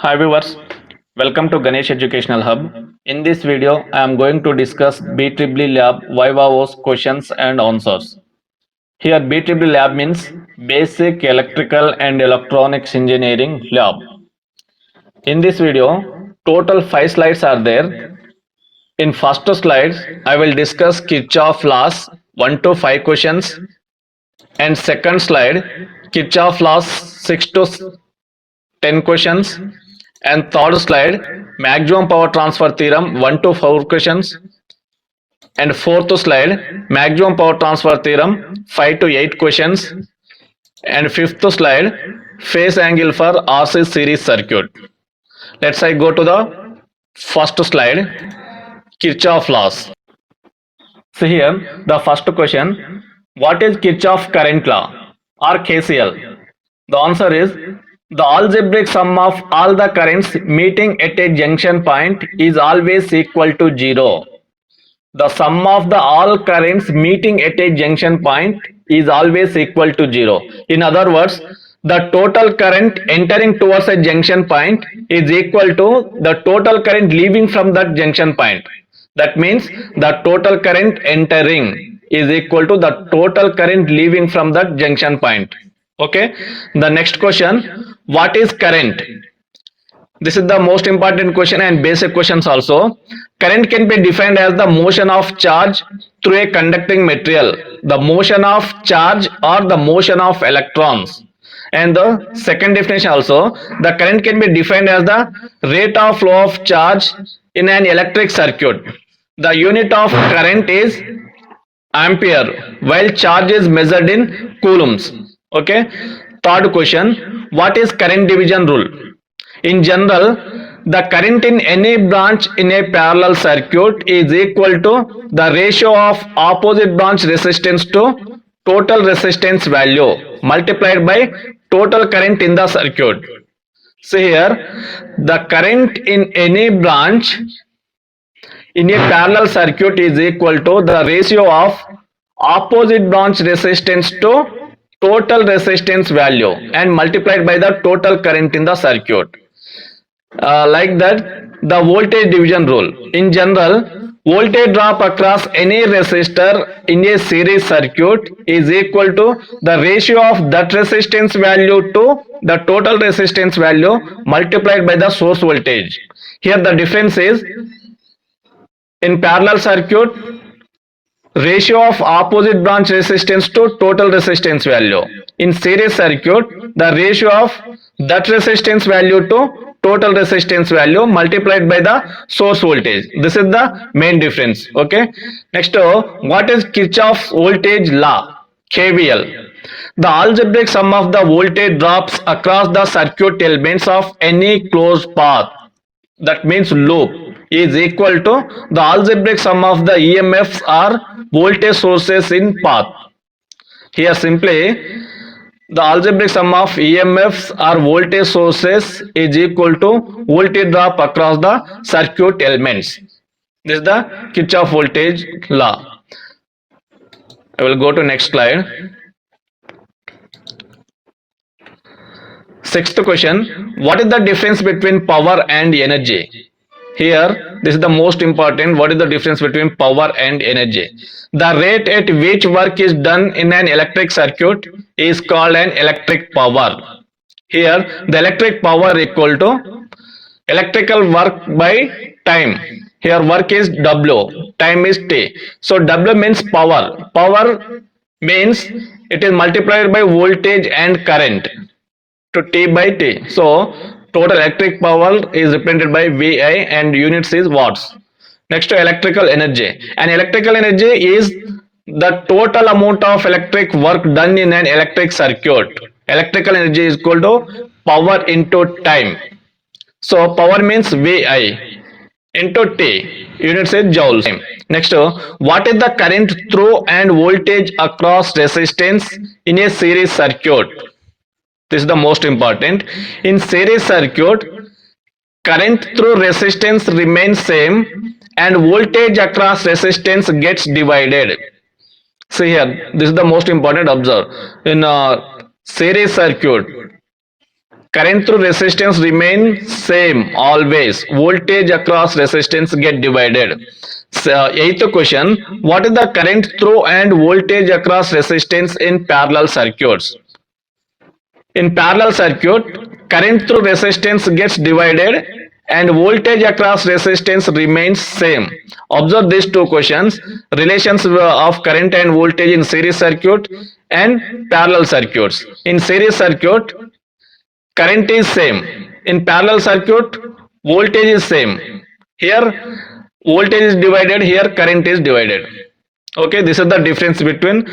Hi viewers, welcome to Ganesh Educational Hub. In this video, I am going to discuss BEEE Lab Viva's questions and answers. Here BEEE Lab means Basic Electrical and Electronics Engineering Lab. In this video, total 5 slides are there. In first slide, I will discuss Kirchhoff laws 1 to 5 questions, and second slide Kirchhoff laws 6 to 10 questions, and third slide maximum power transfer theorem 1 to 4 questions, and fourth slide maximum power transfer theorem 5 to 8 questions, and fifth slide phase angle for RC series circuit. Let's I go to the first slide, Kirchhoff laws. So here the first question, what is Kirchhoff current law or KCL? The answer is the algebraic sum of all the currents meeting at a junction point is always equal to 0. The sum of the all currents meeting at a junction point is always equal to 0. In other words, the total current entering towards a junction point is equal to the total current leaving from that junction point. That means the total current entering is equal to the total current leaving from that junction point. Okay. The next question, what is current? This is the most important question and basic questions also. Current can be defined as the motion of charge through a conducting material, the motion of charge or the motion of electrons. And the second definition also, the current can be defined as the rate of flow of charge in an electric circuit. The unit of current is ampere, while charge is measured in coulombs. Okay. Third question, what is current division rule? In general, the current in any branch in a parallel circuit is equal to the ratio of opposite branch resistance to total resistance value multiplied by total current in the circuit. So here, the current in any branch in a parallel circuit is equal to the ratio of opposite branch resistance to total resistance value and multiplied by the total current in the circuit. Like that, the voltage division rule. In general, voltage drop across any resistor in a series circuit is equal to the ratio of that resistance value to the total resistance value multiplied by the source voltage. Here the difference is, in parallel circuit, ratio of opposite branch resistance to total resistance value. In series circuit, the ratio of that resistance value to total resistance value multiplied by the source voltage. This is the main difference. Okay. Next, what is Kirchhoff's voltage law? KVL. The algebraic sum of the voltage drops across the circuit elements of any closed path, that means loop, is equal to the algebraic sum of the EMFs or voltage sources in path. Here simply the algebraic sum of EMFs or voltage sources is equal to voltage drop across the circuit elements. This is the Kirchhoff voltage law. I will go to next slide. Sixth question, what is the difference between power and energy? Here, this is the most important. What is the difference between power and energy? The rate at which work is done in an electric circuit is called an electric power. Here, the electric power equal to electrical work by time. Here, work is W, time is T. So, W means power. Power means it is multiplied by voltage and current to T by T. So, total electric power is represented by VI and units is watts. Next to electrical energy. And electrical energy is the total amount of electric work done in an electric circuit. Electrical energy is equal to power into time. So power means VI into T. Units is joules. Next, what is the current through and voltage across resistance in a series circuit? This is the most important. In series circuit, current through resistance remains same and voltage across resistance gets divided. See here, this is the most important. Observe, in series circuit, Current through resistance remain same always. Voltage across resistance get divided. So, eighth question, what is the current through and voltage across resistance in parallel circuits? In parallel circuit, current through resistance gets divided and voltage across resistance remains same. Observe these two questions, relations of current and voltage in series circuit and parallel circuits. In series circuit, current is same. In parallel circuit, voltage is same. Here, voltage is divided, here current is divided. Okay, this is the difference between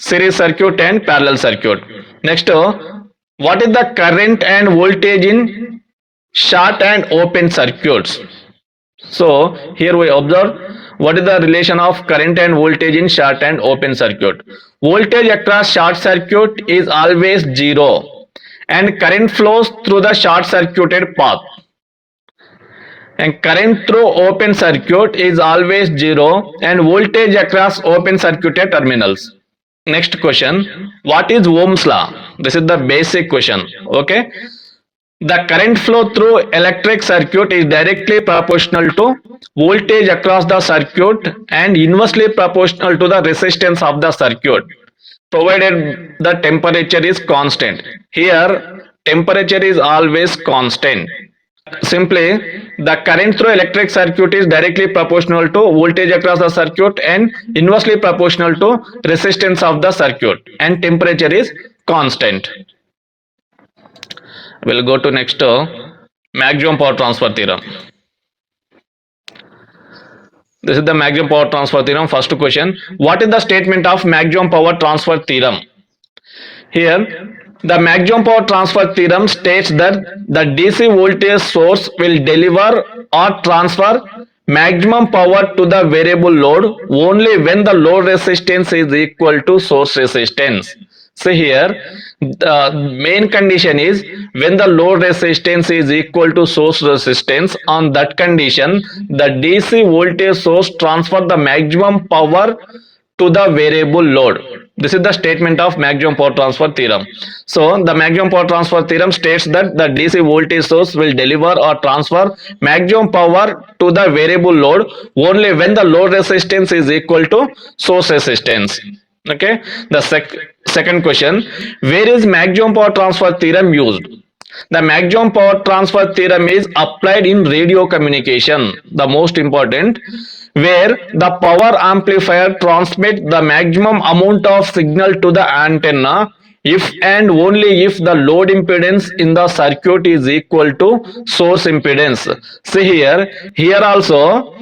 series circuit and parallel circuit. Next, what is the current and voltage in short and open circuits? So here we observe what is the relation of current and voltage in short and open circuit. Voltage across short circuit is always zero and current flows through the short circuited path. And current through open circuit is always zero and voltage across open circuited terminals. Next question, what is Ohm's law? This is the basic question. Okay, the current flow through electric circuit is directly proportional to voltage across the circuit and inversely proportional to the resistance of the circuit, provided the temperature is constant. Here, temperature is always constant. Simply, the current through electric circuit is directly proportional to voltage across the circuit and inversely proportional to resistance of the circuit, and temperature is constant. We'll go to next, maximum power transfer theorem. This is the maximum power transfer theorem. First question, what is the statement of maximum power transfer theorem? Here, the maximum power transfer theorem states that the DC voltage source will deliver or transfer maximum power to the variable load only when the load resistance is equal to source resistance. So here, the main condition is when the load resistance is equal to source resistance. On that condition, the DC voltage source transfer the maximum power to the variable load. This is the statement of maximum power transfer theorem. So the maximum power transfer theorem states that the DC voltage source will deliver or transfer maximum power to the variable load only when the load resistance is equal to source resistance. Okay, the second question, where is maximum power transfer theorem used? The maximum power transfer theorem is applied in radio communication, the most important, where the power amplifier transmits the maximum amount of signal to the antenna if and only if the load impedance in the circuit is equal to source impedance. See here also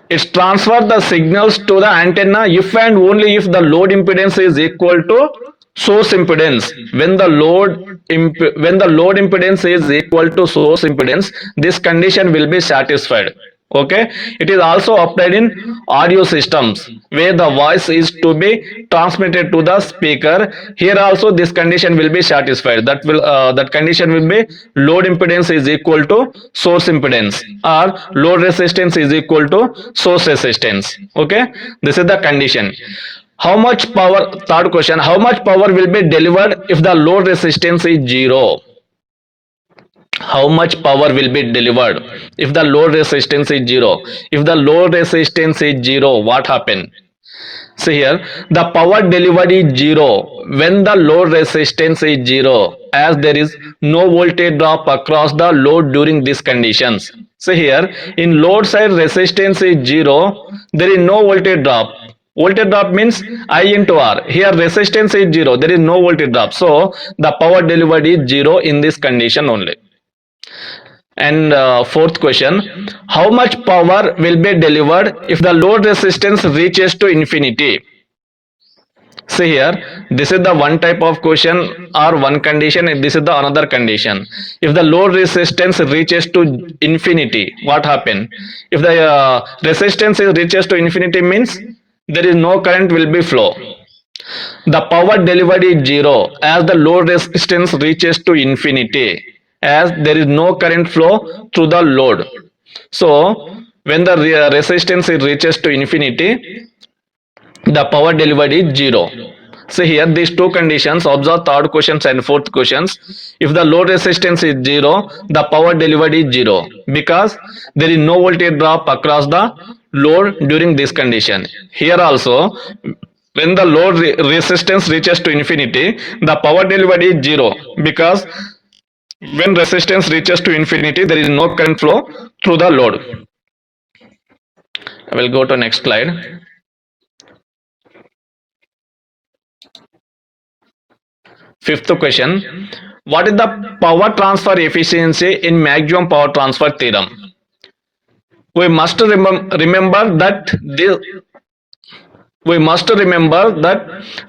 it's transfer the signals to the antenna if and only if the load impedance is equal to source impedance. When the load impedance is equal to source impedance, this condition will be satisfied. Okay, it is also applied in audio systems where the voice is to be transmitted to the speaker. Here also this condition will be satisfied. That condition will be load impedance is equal to source impedance or load resistance is equal to source resistance. Okay, this is the condition. How much power? Third question, how much power will be delivered if the load resistance is zero? How much power will be delivered if the load resistance is zero? If the load resistance is zero, what happen? See here, the power delivered is zero when the load resistance is zero, as there is no voltage drop across the load during these conditions. See here, in load side resistance is zero, there is no voltage drop. Voltage drop means I into R. Here resistance is zero, there is no voltage drop. So the power delivered is zero in this condition only. And fourth question, how much power will be delivered if the load resistance reaches to infinity? See here, this is the one type of question or one condition, and this is the another condition. If the load resistance reaches to infinity, what happen? If the resistance reaches to infinity means there is no current will be flow. The power delivered is zero as the load resistance reaches to infinity, as there is no current flow through the load. So when the resistance reaches to infinity, the power delivered is zero. See here, these two conditions, observe third questions and fourth questions. If the load resistance is 0, the power delivered is 0 because there is no voltage drop across the load during this condition. Here also, when the load resistance reaches to infinity, the power delivered is 0 because when resistance reaches to infinity, there is no current flow through the load. I will go to next slide. Fifth question, what is the power transfer efficiency in maximum power transfer theorem? We must remember that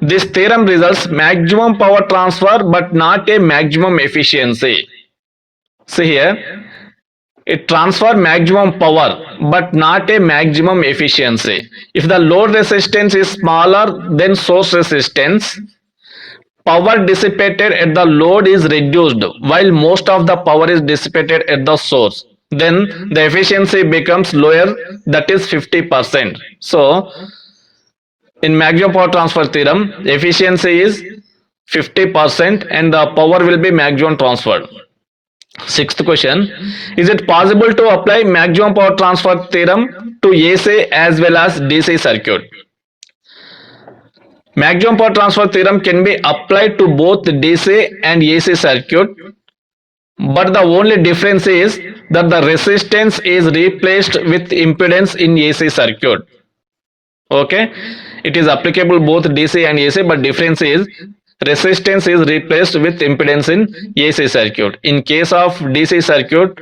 this theorem results maximum power transfer but not a maximum efficiency. See here, it transfer maximum power but not a maximum efficiency. If the load resistance is smaller than source resistance, power dissipated at the load is reduced while most of the power is dissipated at the source. Then the efficiency becomes lower, that is 50%. So in maximum power transfer theorem, efficiency is 50% and the power will be maximum transferred. Sixth question, is it possible to apply maximum power transfer theorem to AC as well as DC circuit? Maximum power transfer theorem can be applied to both DC and AC circuit, but the only difference is that the resistance is replaced with impedance in AC circuit. Okay, it is applicable both DC and AC, but difference is resistance is replaced with impedance in AC circuit. In case of DC circuit,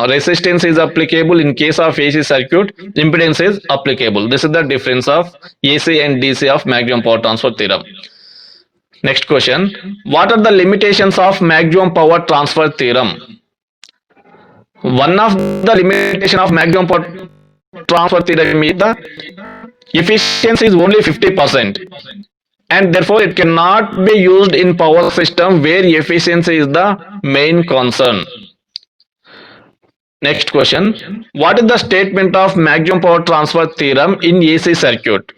resistance is applicable. In case of AC circuit, impedance is applicable. This is the difference of AC and DC of maximum power transfer theorem. Next question, what are the limitations of maximum power transfer theorem? One of the limitation of maximum power transfer theorem is the efficiency is only 50%, and therefore it cannot be used in power system where efficiency is the main concern. Next question, what is the statement of maximum power transfer theorem in AC circuit?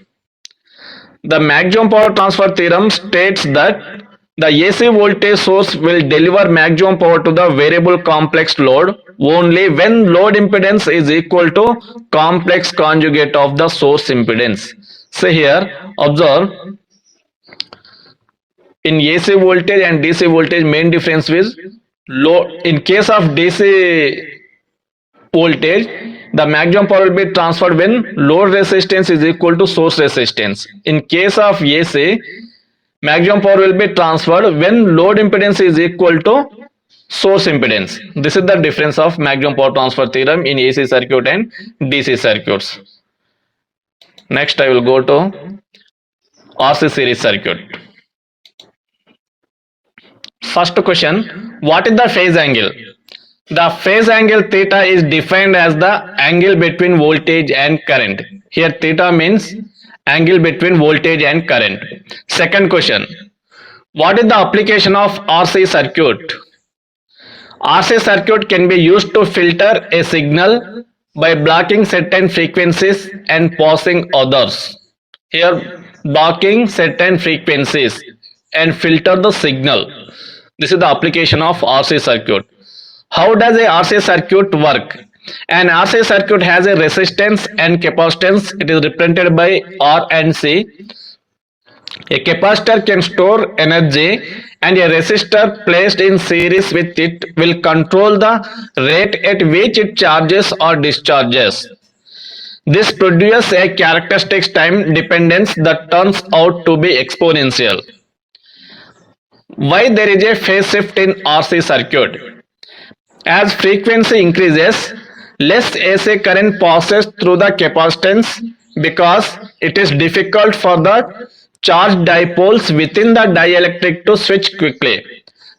The maximum power transfer theorem states that the AC voltage source will deliver maximum power to the variable complex load only when load impedance is equal to complex conjugate of the source impedance. So here, observe, in AC voltage and DC voltage, main difference is load. In case of DC voltage, the maximum power will be transferred when load resistance is equal to source resistance. In case of AC, maximum power will be transferred when load impedance is equal to source impedance. This is the difference of maximum power transfer theorem in AC circuit and DC circuits. Next, I will go to RC series circuit. First question, what is the phase angle? The phase angle theta is defined as the angle between voltage and current. Here theta means angle between voltage and current. Second question, what is the application of RC circuit? RC circuit can be used to filter a signal by blocking certain frequencies and passing others. Here blocking certain frequencies and filter the signal. This is the application of RC circuit. How does a RC circuit work? An RC circuit has a resistance and capacitance. It is represented by R and C. A capacitor can store energy and a resistor placed in series with it will control the rate at which it charges or discharges. This produces a characteristic time dependence that turns out to be exponential. Why there is a phase shift in RC circuit? As frequency increases, less AC current passes through the capacitance because it is difficult for the charged dipoles within the dielectric to switch quickly.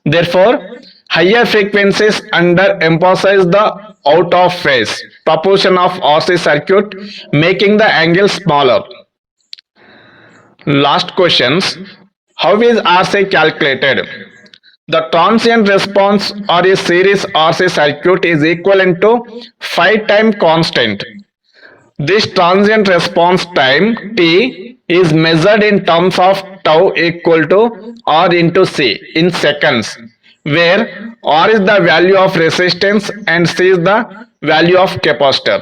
Therefore, higher frequencies underemphasize the out of phase proportion of RC circuit, making the angle smaller. Last questions, how is RC calculated? The transient response or a series RC circuit is equivalent to phi time constant. This transient response time T is measured in terms of tau equal to R into C in seconds, where R is the value of resistance and C is the value of capacitor.